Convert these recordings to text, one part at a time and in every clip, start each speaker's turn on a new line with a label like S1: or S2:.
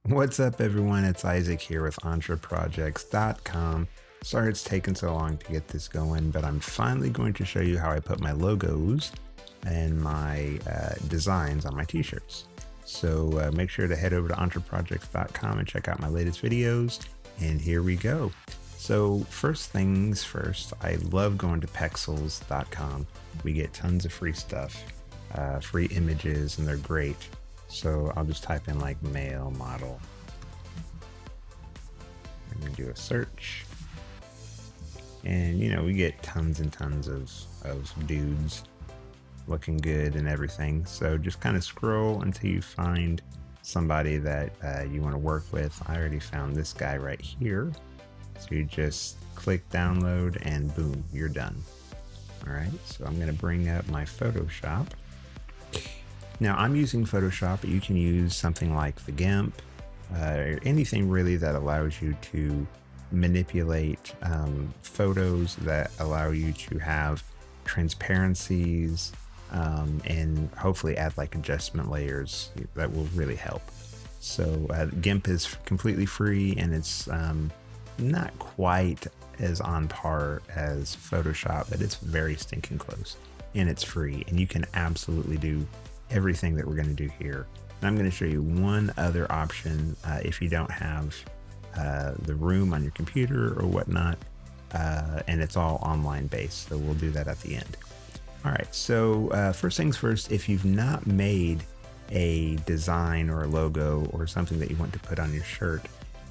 S1: What's up, everyone? It's Isaac here with entreprojects.com. Sorry it's taken so long to get this going, but I'm finally going to show you how I put my logos and my designs on my t-shirts. So make sure to head over to entreprojects.com and check out my latest videos. And here we go. So first things first, I love going to Pexels.com. We get tons of free stuff, free images, and they're great. So I'll just type in like male model. I'm gonna do a search. And you know, we get tons and tons of dudes looking good and everything. So just kind of scroll until you find somebody that you want to work with. I already found this guy right here. So you just click download and boom, you're done. All right, so I'm gonna bring up my Photoshop. Now I'm using Photoshop, but you can use something like the GIMP, or anything really that allows you to manipulate photos, that allow you to have transparencies, and hopefully add like adjustment layers that will really help. So GIMP is completely free, and it's not quite as on par as Photoshop, but it's very stinking close, and it's free, and you can absolutely do everything that we're going to do here. And I'm going to show you one other option if you don't have the room on your computer or whatnot, and it's all online based, so we'll do that at the end. All right, so first things first, if you've not made a design or a logo or something that you want to put on your shirt,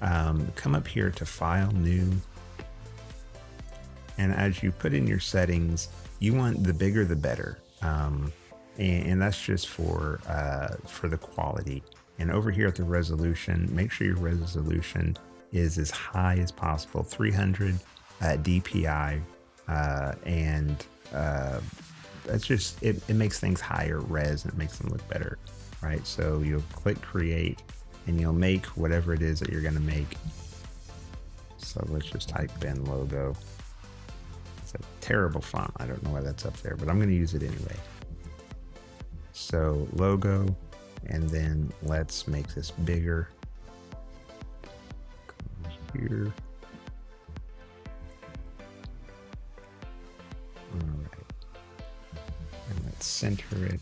S1: come up here to File, New, and as you put in your settings, you want the bigger the better. And that's just for the quality. And over here at the resolution, make sure your resolution is as high as possible, 300 DPI, and that's just, it makes things higher res and it makes them look better, right? So you'll click create and you'll make whatever it is that you're gonna make. So let's just type in logo. It's a terrible font, I don't know why that's up there, but I'm gonna use it anyway. So logo, and then let's make this bigger. Come here. All right, and let's center it.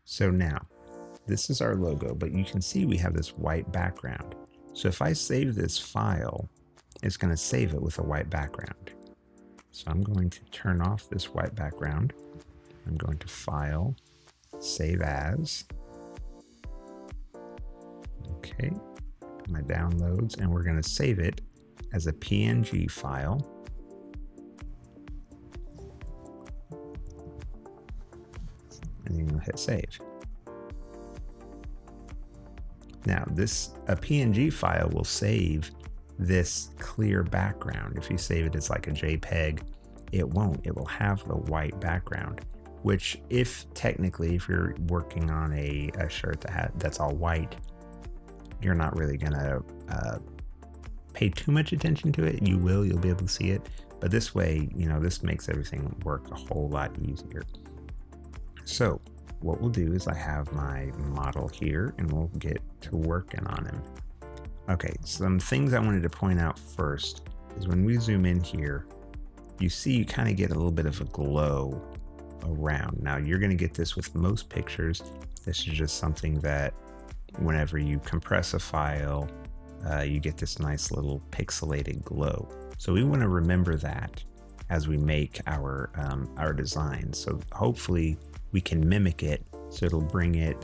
S1: So now, this is our logo, but you can see we have this white background. So if I save this file, it's going to save it with a white background. So I'm going to turn off this white background. I'm going to File, Save As. Okay, my downloads, and we're going to save it as a PNG file. And then you'll hit Save. Now, a PNG file will save this clear background. If you save it as like a JPEG, it won't. It will have the white background. Which, if you're working on a shirt that's all white, you're not really gonna pay too much attention to it. You'll be able to see it, but this way, you know, this makes everything work a whole lot easier. So what we'll do is I have my model here and we'll get to working on him. Okay, some things I wanted to point out first is when we zoom in here, you see you kind of get a little bit of a glow around. Now you're going to get this with most pictures. This is just something that whenever you compress a file, you get this nice little pixelated glow. So we want to remember that as we make our designs. So hopefully we can mimic it, so it'll bring it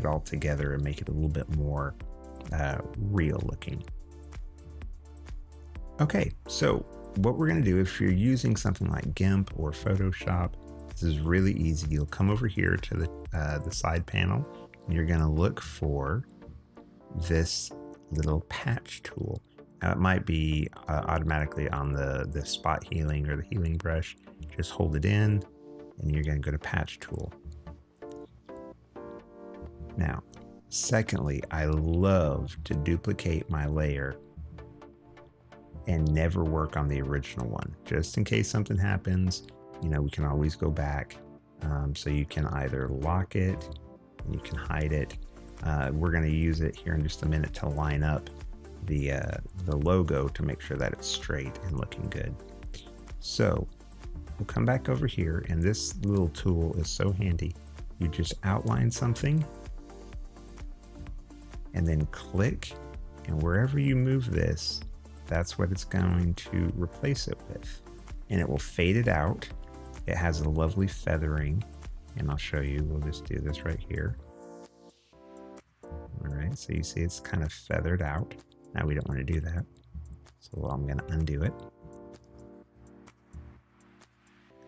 S1: all together and make it a little bit more real looking. Okay, so what we're going to do, if you're using something like GIMP or Photoshop, this is really easy. You'll come over here to the side panel, and you're going to look for this little patch tool. Now it might be automatically on the spot healing or the healing brush. Just hold it in, and you're going to go to patch tool. Now, secondly, I love to duplicate my layer and never work on the original one, just in case something happens. You know, we can always go back. So you can either lock it, you can hide it, We're going to use it here in just a minute to line up the logo to make sure that it's straight and looking good. So we'll come back over here, and this little tool is so handy. You just outline something and then click, and wherever you move this, that's what it's going to replace it with. And it will fade it out. It has a lovely feathering, and I'll show you. We'll just do this right here. All right, so you see it's kind of feathered out. Now we don't want to do that. So I'm going to undo it.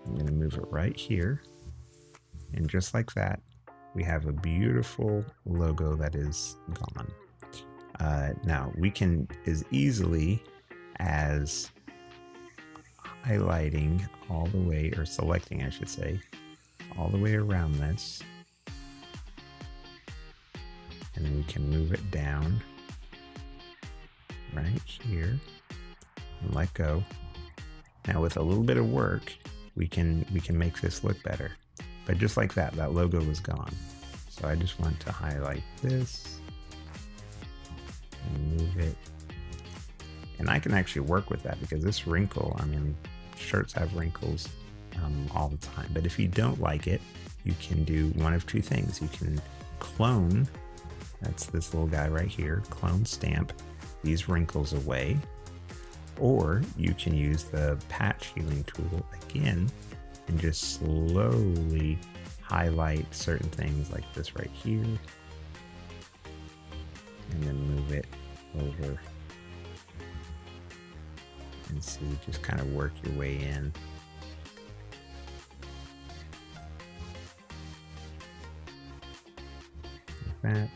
S1: I'm going to move it right here. And just like that, we have a beautiful logo that is gone. Now we can as easily as highlighting all the way, or selecting I should say, all the way around this. And then we can move it down right here and let go. Now with a little bit of work, we can make this look better. But just like that, that logo was gone. So I just want to highlight this and move it. And I can actually work with that because this wrinkle, I mean, shirts have wrinkles all the time. But if you don't like it, you can do one of two things. You can clone, that's this little guy right here, clone stamp these wrinkles away. Or you can use the patch healing tool again and just slowly highlight certain things like this right here, and then move it over and see, just kind of work your way in. Like that.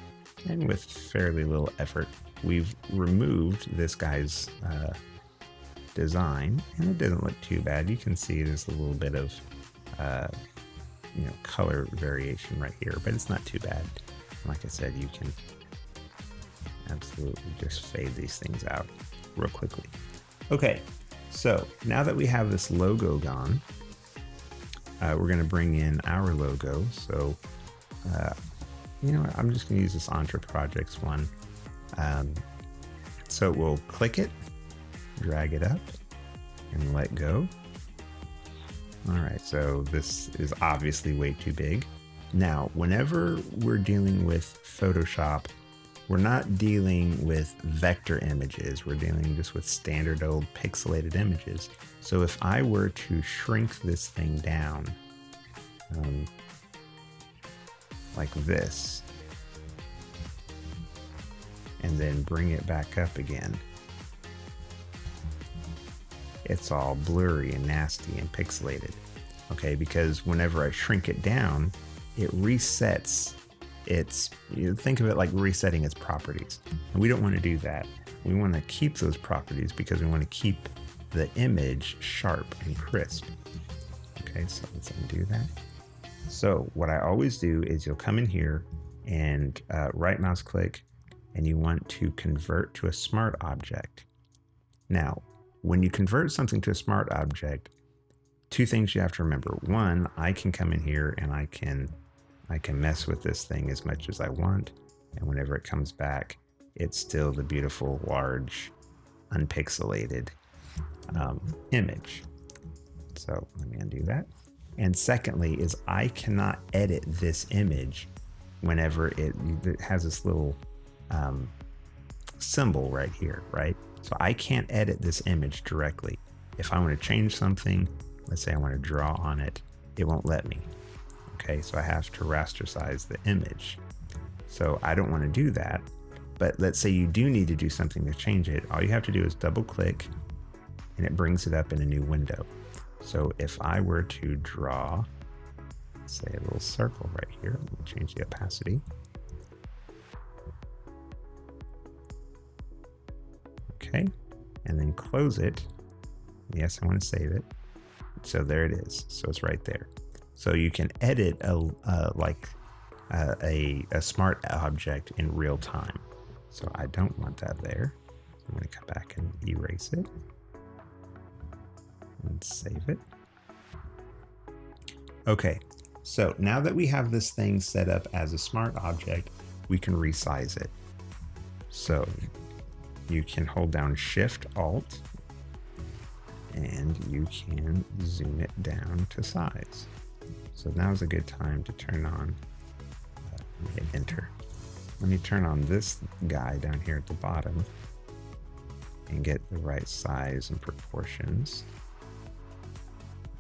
S1: And with fairly little effort, we've removed this guy's design, and it doesn't look too bad. You can see there's a little bit of color variation right here, but it's not too bad. Like I said, you can absolutely just fade these things out real quickly. Okay, so now that we have this logo gone, we're going to bring in our logo. So I'm just going to use this Entre Projects one. So we'll click it, drag it up, and let go. All right, so this is obviously way too big. Now, whenever we're dealing with Photoshop, we're not dealing with vector images. We're dealing just with standard old pixelated images. So if I were to shrink this thing down like this, and then bring it back up again, it's all blurry and nasty and pixelated. Okay, because whenever I shrink it down, it resets its, think of it like resetting its properties. And we don't want to do that. We want to keep those properties because we want to keep the image sharp and crisp. Okay, so let's undo that. So what I always do is you'll come in here and right mouse click, and you want to convert to a smart object. Now, when you convert something to a smart object, two things you have to remember. One, I can come in here and I can mess with this thing as much as I want, and whenever it comes back, it's still the beautiful, large, unpixelated image. So let me undo that. And secondly is I cannot edit this image whenever it has this little symbol right here, right? So I can't edit this image directly. If I want to change something, let's say I want to draw on it, it won't let me. Okay, so I have to rasterize the image. So I don't want to do that, but let's say you do need to do something to change it. All you have to do is double click and it brings it up in a new window. So if I were to draw, say a little circle right here, let me change the opacity. Okay, and then close it. Yes, I want to save it. So there it is. So it's right there. So you can edit a smart object in real time. So I don't want that there. I'm going to come back and erase it and save it. Okay, so now that we have this thing set up as a smart object, we can resize it. So you can hold down Shift Alt and you can zoom it down to size. So now's a good time to turn on, hit enter. Let me turn on this guy down here at the bottom and get the right size and proportions.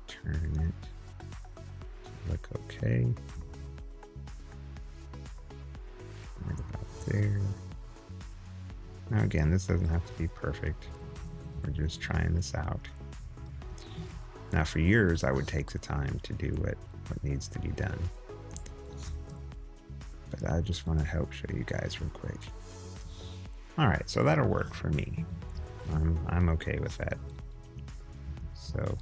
S1: Turn it to look okay. Right about there. Now again, this doesn't have to be perfect. We're just trying this out. Now for yours, I would take the time to do what needs to be done. But I just want to help show you guys real quick. All right, so that'll work for me. I'm okay with that. So,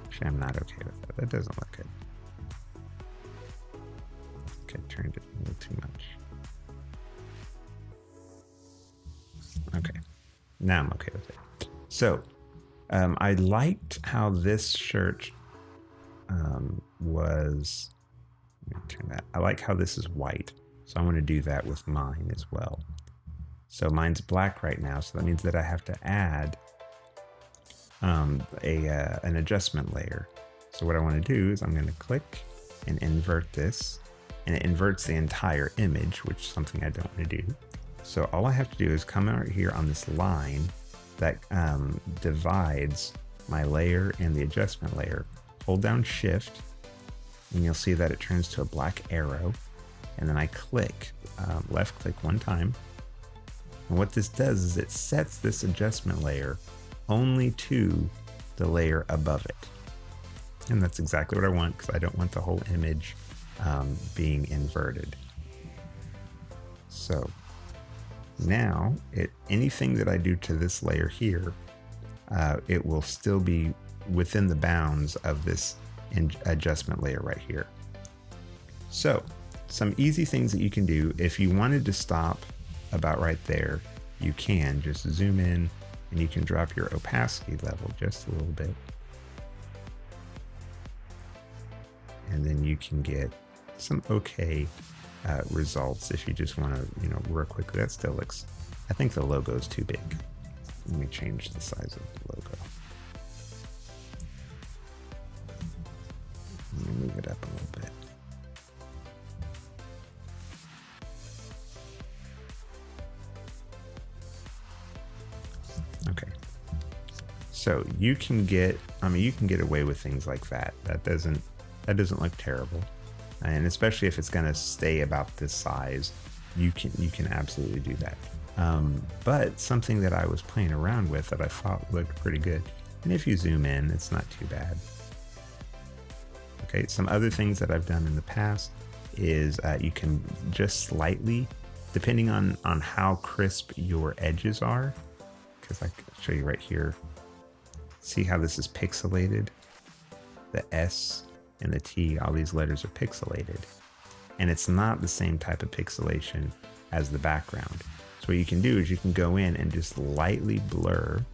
S1: actually I'm not okay with that. That doesn't look good. Okay, turned it a little too much. Okay, now I'm okay with it. So, I liked how this shirt was, let me turn that. I like how this is white. So I want to do that with mine as well. So mine's black right now. So that means that I have to add an adjustment layer. So what I want to do is I'm going to click and invert this, and it inverts the entire image, which is something I don't want to do. So all I have to do is come out here on this line that divides my layer and the adjustment layer. Hold down Shift, and you'll see that it turns to a black arrow. And then I click, left click one time. And what this does is it sets this adjustment layer only to the layer above it. And that's exactly what I want, because I don't want the whole image being inverted. So now anything that I do to this layer here, it will still be within the bounds of this adjustment layer right here. So some easy things that you can do. If you wanted to stop about right there, you can just zoom in and you can drop your opacity level just a little bit. And then you can get some okay results if you just want to, real quickly. That still looks, I think the logo is too big. Let me change the size of the logo. Let me move it up a little bit. Okay. So you can get, you can get away with things like that. That doesn't look terrible. And especially if it's going to stay about this size, you can absolutely do that. But something that I was playing around with that I thought looked pretty good. And if you zoom in, it's not too bad. Okay, some other things that I've done in the past is you can just slightly, depending on how crisp your edges are, because I can show you right here. See how this is pixelated? The S and the T, all these letters are pixelated. And it's not the same type of pixelation as the background. So what you can do is you can go in and just lightly blur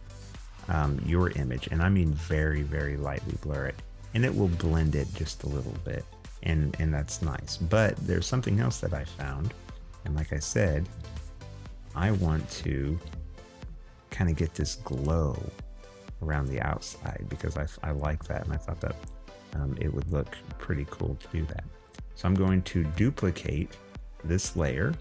S1: your image. And I mean very, very lightly blur it. And it will blend it just a little bit. And that's nice. But there's something else that I found. And like I said, I want to kind of get this glow around the outside because I like that. And I thought that it would look pretty cool to do that. So I'm going to duplicate this layer.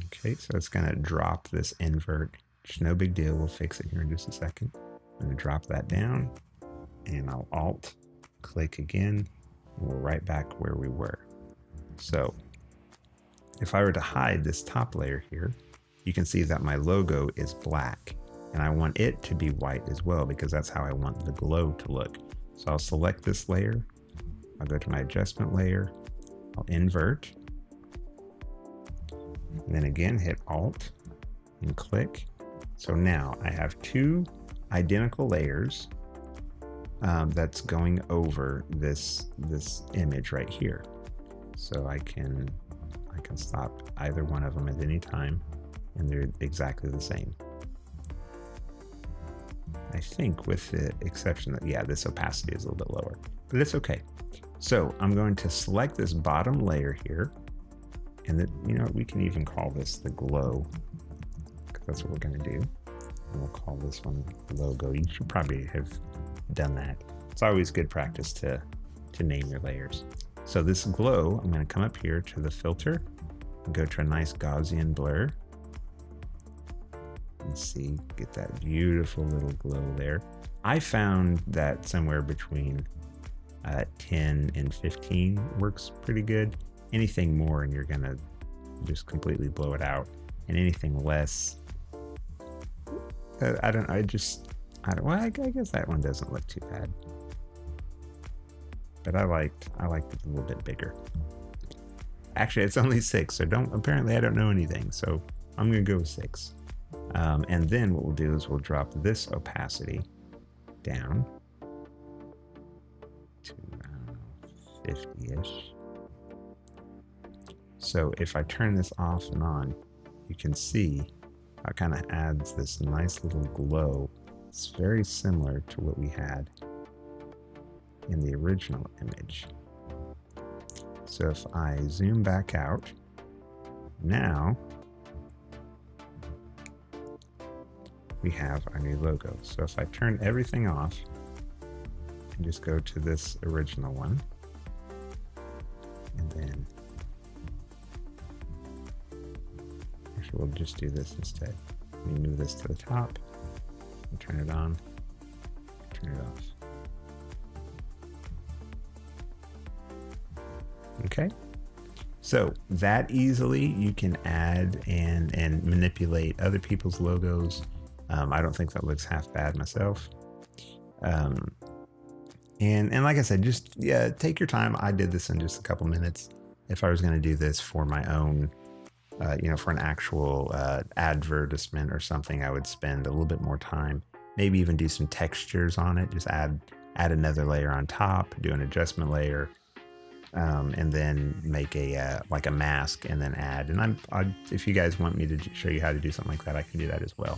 S1: Okay, so it's going to drop this invert. Just no big deal. We'll fix it here in just a second. I'm going to drop that down and I'll Alt click again. And we're right back where we were. So if I were to hide this top layer here, you can see that my logo is black and I want it to be white as well because that's how I want the glow to look. So I'll select this layer. I'll go to my adjustment layer. I'll invert. And then again, hit Alt and click. So now I have two identical layers that's going over this image right here. So I can stop either one of them at any time and they're exactly the same. I think with the exception that, yeah, this opacity is a little bit lower, but it's okay. So I'm going to select this bottom layer here, and then, you know, we can even call this the glow, because that's what we're going to do. And we'll call this one logo. You should probably have done that. It's always good practice to name your layers. So this glow, I'm going to come up here to the filter and go to a nice Gaussian blur. And see, get that beautiful little glow there. I found that somewhere between 10 and 15 works pretty good. Anything more and you're gonna just completely blow it out, and anything less, I don't know, well, I guess that one doesn't look too bad, but I liked it a little bit bigger. Actually, it's only 6, so apparently I don't know anything, so I'm gonna go with 6. And then what we'll do is we'll drop this opacity down to 50-ish. So if I turn this off and on, you can see how it kind of adds this nice little glow. It's very similar to what we had in the original image. So if I zoom back out, now we have our new logo. So if I turn everything off and just go to this original one, and then actually we'll just do this instead. Let me move this to the top and turn it on, turn it off. Okay, so that easily you can add and manipulate other people's logos. I don't think that looks half bad myself. And like I said, just take your time. I did this in just a couple minutes. If I was going to do this for my own, for an actual advertisement or something, I would spend a little bit more time. Maybe even do some textures on it. Just add another layer on top, do an adjustment layer, and then make a like a mask, and then add. And if you guys want me to show you how to do something like that, I can do that as well.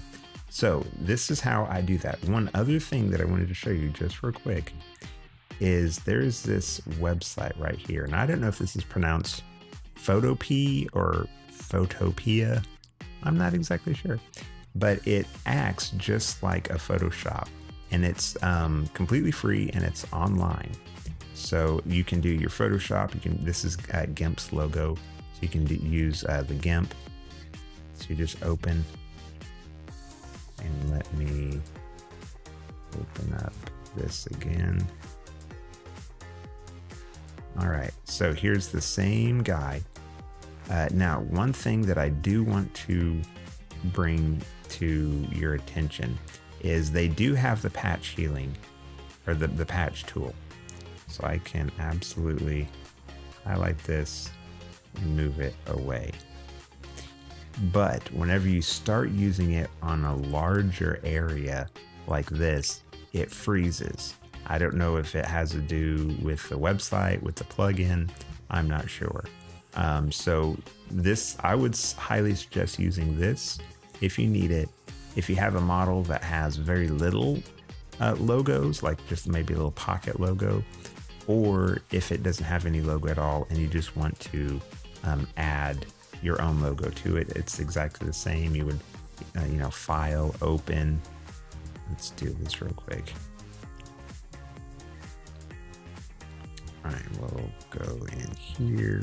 S1: So this is how I do that. One other thing that I wanted to show you just real quick is there's this website right here. And I don't know if this is pronounced Photopea or Photopea. I'm not exactly sure, but it acts just like a Photoshop, and it's completely free and it's online. So you can do your Photoshop. This is GIMP's logo. So you can use the GIMP. So you just open, and let me open up this again. All right, so here's the same guy. Now, one thing that I do want to bring to your attention is they do have the patch healing, or the patch tool. So I can absolutely highlight this and move it away. But whenever you start using it on a larger area like this, it freezes. I don't know if it has to do with the website, with the plugin, I'm not sure. So this, I would highly suggest using this if you need it. If you have a model that has very little logos, like just maybe a little pocket logo, or if it doesn't have any logo at all and you just want to add your own logo to it, it's exactly the same. You would, file, open. Let's do this real quick. All right, we'll go in here.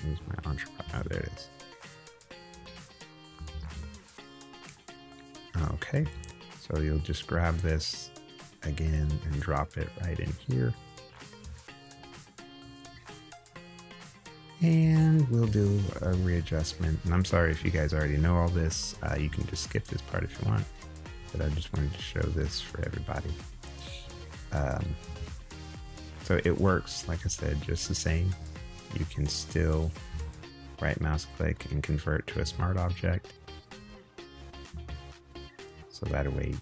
S1: Here's my entrepot. Oh, there it is. Okay, so you'll just grab this again and drop it right in here. And we'll do a readjustment. And I'm sorry if you guys already know all this. You can just skip this part if you want. But I just wanted to show this for everybody. So it works, like I said, just the same. You can still right mouse click and convert to a smart object. So that way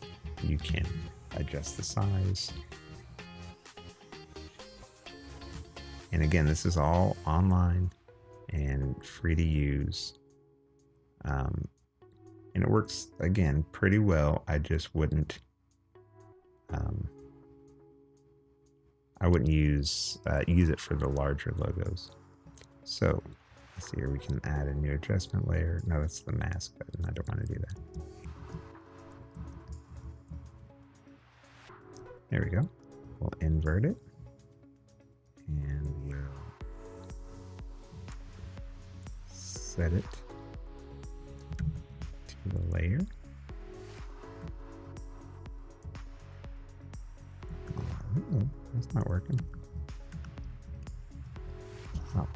S1: you can adjust the size. And again, this is all online and free to use. And it works, again, pretty well. I just wouldn't I wouldn't use it for the larger logos. So let's see here, we can add a new adjustment layer. No, that's the mask button. I don't want to do that. There we go. We'll invert it. And we'll set it to the layer. Uh-oh, that's not working. Oh.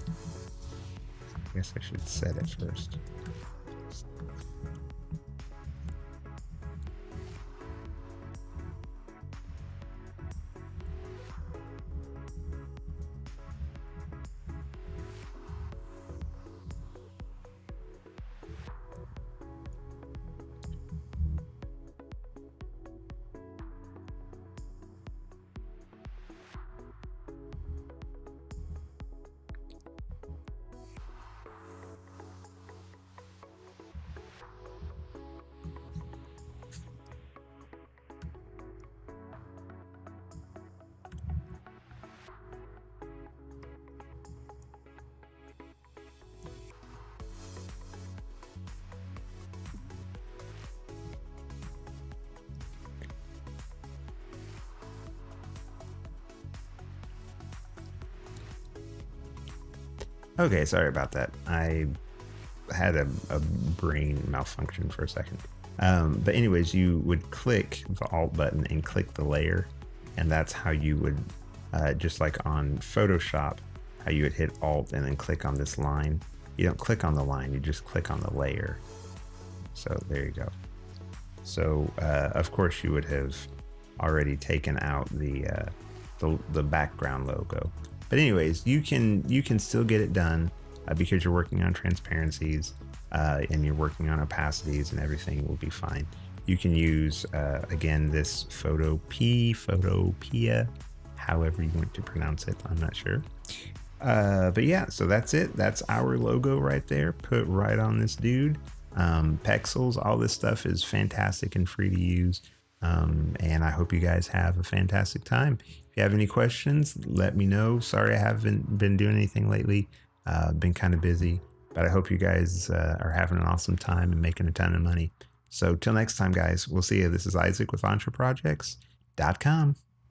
S1: I guess I should set it first. Okay, sorry about that. I had a brain malfunction for a second. But anyways, you would click the Alt button and click the layer, and that's how you would, just like on Photoshop, how you would hit Alt and then click on this line. You don't click on the line, you just click on the layer. So there you go. So of course you would have already taken out the background logo. But anyways, you can still get it done because you're working on transparencies and you're working on opacities, and everything will be fine. You can use, again, this Photopea, however you want to pronounce it, I'm not sure. But yeah, so that's it. That's our logo right there, put right on this dude. Pexels, all this stuff is fantastic and free to use. And I hope you guys have a fantastic time. If you have any questions, let me know. Sorry I haven't been doing anything lately. Been kind of busy, but I hope you guys are having an awesome time and making a ton of money. So till next time, guys, we'll see you. This is Isaac with EntreProjects.com.